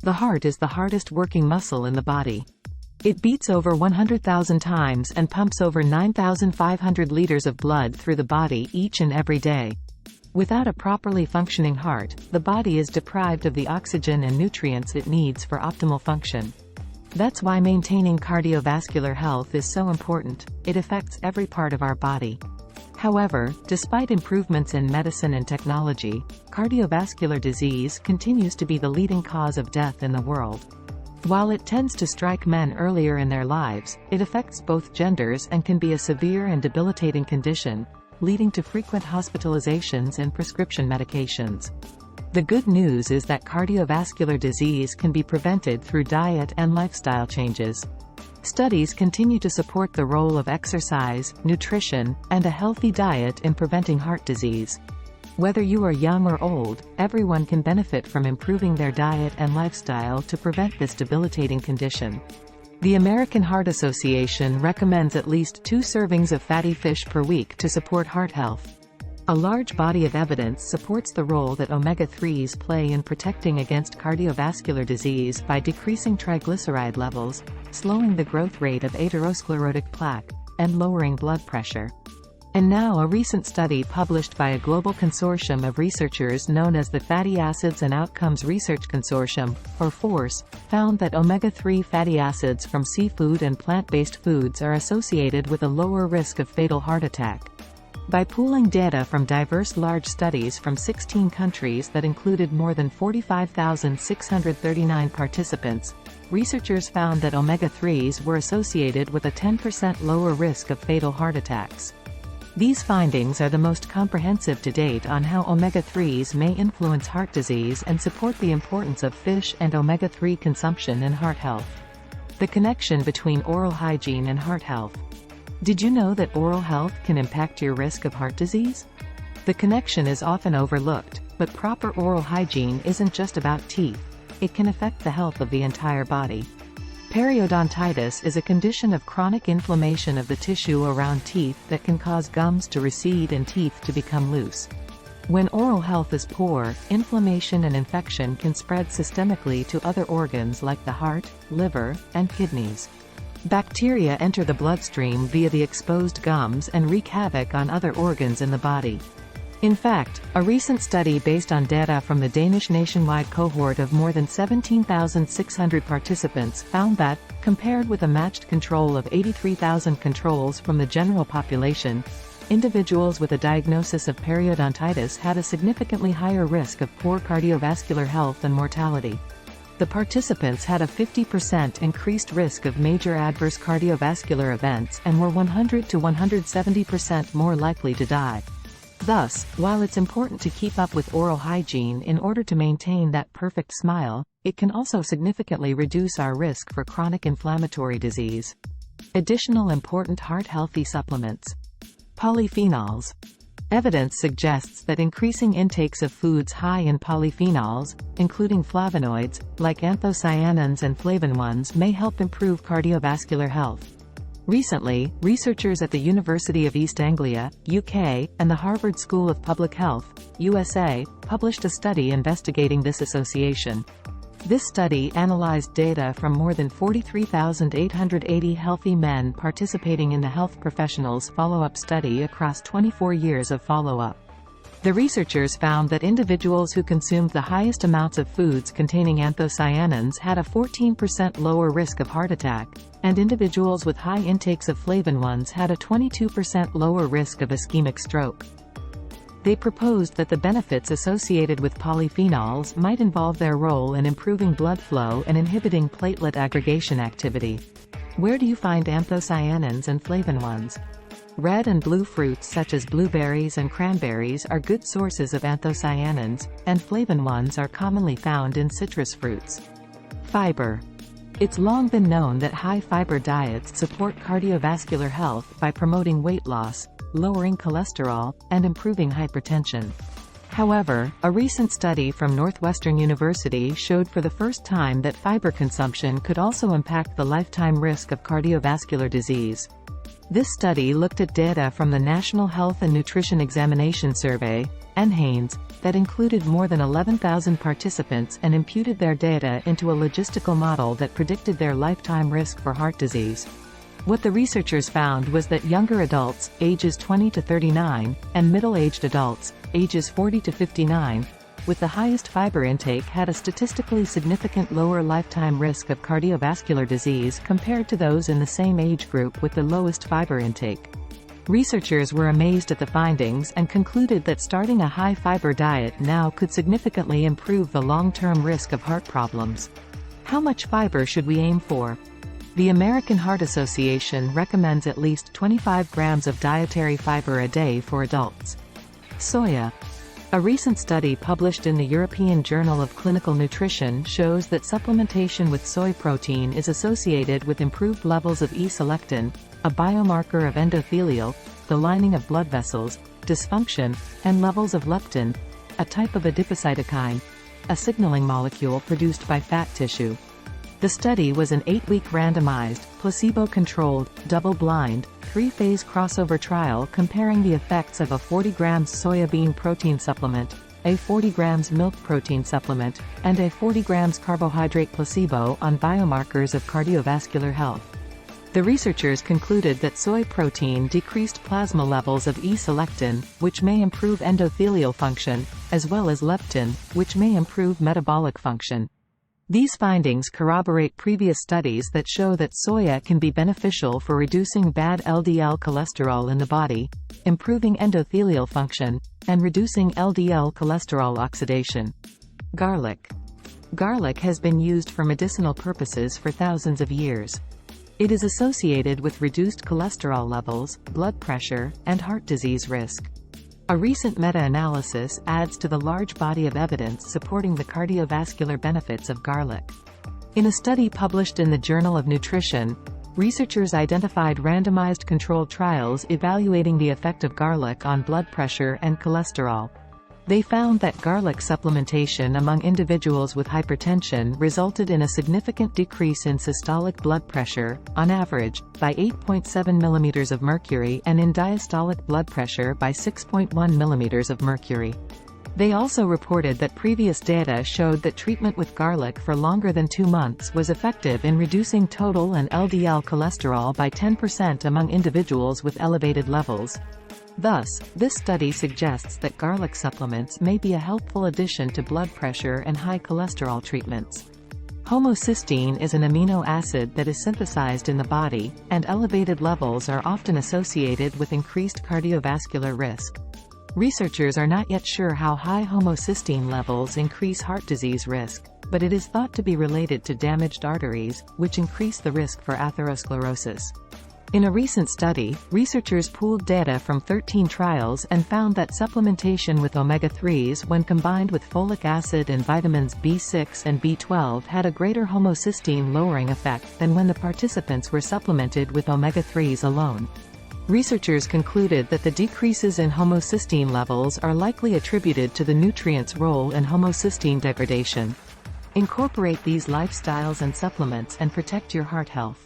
The heart is the hardest working muscle in the body. It beats over 100,000 times and pumps over 9,500 liters of blood through the body each and every day. Without a properly functioning heart, the body is deprived of the oxygen and nutrients it needs for optimal function. That's why maintaining cardiovascular health is so important. It affects every part of our body. However, despite improvements in medicine and technology, cardiovascular disease continues to be the leading cause of death in the world. While it tends to strike men earlier in their lives, it affects both genders and can be a severe and debilitating condition, leading to frequent hospitalizations and prescription medications. The good news is that cardiovascular disease can be prevented through diet and lifestyle changes. Studies continue to support the role of exercise, nutrition, and a healthy diet in preventing heart disease. Whether you are young or old, everyone can benefit from improving their diet and lifestyle to prevent this debilitating condition. The American Heart Association recommends at least 2 servings of fatty fish per week to support heart health. A large body of evidence supports the role that omega-3s play in protecting against cardiovascular disease by decreasing triglyceride levels, slowing the growth rate of atherosclerotic plaque, and lowering blood pressure. And now a recent study published by a global consortium of researchers known as the Fatty Acids and Outcomes Research Consortium, or FORCE, found that omega-3 fatty acids from seafood and plant-based foods are associated with a lower risk of fatal heart attack. By pooling data from diverse large studies from 16 countries that included more than 45,639 participants, researchers found that omega-3s were associated with a 10% lower risk of fatal heart attacks. These findings are the most comprehensive to date on how omega-3s may influence heart disease and support the importance of fish and omega-3 consumption in heart health. The connection between oral hygiene and heart health. Did you know that oral health can impact your risk of heart disease? The connection is often overlooked, but proper oral hygiene isn't just about teeth. It can affect the health of the entire body. Periodontitis is a condition of chronic inflammation of the tissue around teeth that can cause gums to recede and teeth to become loose. When oral health is poor, inflammation and infection can spread systemically to other organs like the heart, liver, and kidneys. Bacteria enter the bloodstream via the exposed gums and wreak havoc on other organs in the body. In fact, a recent study based on data from the Danish nationwide cohort of more than 17,600 participants found that, compared with a matched control of 83,000 controls from the general population, individuals with a diagnosis of periodontitis had a significantly higher risk of poor cardiovascular health and mortality. The participants had a 50% increased risk of major adverse cardiovascular events and were 100 to 170% more likely to die. Thus, while it's important to keep up with oral hygiene in order to maintain that perfect smile, it can also significantly reduce our risk for chronic inflammatory disease. Additional important heart-healthy supplements. Polyphenols. Evidence suggests that increasing intakes of foods high in polyphenols, including flavonoids, like anthocyanins and flavanoids, may help improve cardiovascular health. Recently, researchers at the University of East Anglia, UK, and the Harvard School of Public Health, USA, published a study investigating this association. This study analyzed data from more than 43,880 healthy men participating in the health professionals follow-up study across 24 years of follow-up. The researchers found that individuals who consumed the highest amounts of foods containing anthocyanins had a 14% lower risk of heart attack, and individuals with high intakes of flavonoids had a 22% lower risk of ischemic stroke. They proposed that the benefits associated with polyphenols might involve their role in improving blood flow and inhibiting platelet aggregation activity. Where do you find anthocyanins and flavonoids? Red and blue fruits such as blueberries and cranberries are good sources of anthocyanins, and flavonoids are commonly found in citrus fruits. Fiber. It's long been known that high-fiber diets support cardiovascular health by promoting weight loss, lowering cholesterol, and improving hypertension. However, a recent study from Northwestern University showed for the first time that fiber consumption could also impact the lifetime risk of cardiovascular disease. This study looked at data from the National Health and Nutrition Examination Survey, NHANES, that included more than 11,000 participants and imputed their data into a logistical model that predicted their lifetime risk for heart disease. What the researchers found was that younger adults, ages 20 to 39, and middle-aged adults, ages 40 to 59, with the highest fiber intake had a statistically significant lower lifetime risk of cardiovascular disease compared to those in the same age group with the lowest fiber intake. Researchers were amazed at the findings and concluded that starting a high-fiber diet now could significantly improve the long-term risk of heart problems. How much fiber should we aim for? The American Heart Association recommends at least 25 grams of dietary fiber a day for adults. Soya. A recent study published in the European Journal of Clinical Nutrition shows that supplementation with soy protein is associated with improved levels of E-selectin, a biomarker of endothelial, the lining of blood vessels, dysfunction, and levels of leptin, a type of adipocytokine, a signaling molecule produced by fat tissue. The study was an 8-week randomized, placebo-controlled, double-blind, 3-phase crossover trial comparing the effects of a 40 grams soybean protein supplement, a 40 grams milk protein supplement, and a 40 grams carbohydrate placebo on biomarkers of cardiovascular health. The researchers concluded that soy protein decreased plasma levels of E-selectin, which may improve endothelial function, as well as leptin, which may improve metabolic function. These findings corroborate previous studies that show that soya can be beneficial for reducing bad LDL cholesterol in the body, improving endothelial function, and reducing LDL cholesterol oxidation. Garlic. Garlic has been used for medicinal purposes for thousands of years. It is associated with reduced cholesterol levels, blood pressure, and heart disease risk. A recent meta-analysis adds to the large body of evidence supporting the cardiovascular benefits of garlic. In a study published in the Journal of Nutrition, researchers identified randomized controlled trials evaluating the effect of garlic on blood pressure and cholesterol. They found that garlic supplementation among individuals with hypertension resulted in a significant decrease in systolic blood pressure, on average, by 8.7 mm of mercury and in diastolic blood pressure by 6.1 mm of mercury. They also reported that previous data showed that treatment with garlic for longer than 2 months was effective in reducing total and LDL cholesterol by 10% among individuals with elevated levels. Thus, this study suggests that garlic supplements may be a helpful addition to blood pressure and high cholesterol treatments. Homocysteine is an amino acid that is synthesized in the body, and elevated levels are often associated with increased cardiovascular risk. Researchers are not yet sure how high homocysteine levels increase heart disease risk, but it is thought to be related to damaged arteries, which increase the risk for atherosclerosis. In a recent study, researchers pooled data from 13 trials and found that supplementation with omega-3s when combined with folic acid and vitamins B6 and B12 had a greater homocysteine lowering effect than when the participants were supplemented with omega-3s alone. Researchers concluded that the decreases in homocysteine levels are likely attributed to the nutrient's role in homocysteine degradation. Incorporate these lifestyles and supplements and protect your heart health.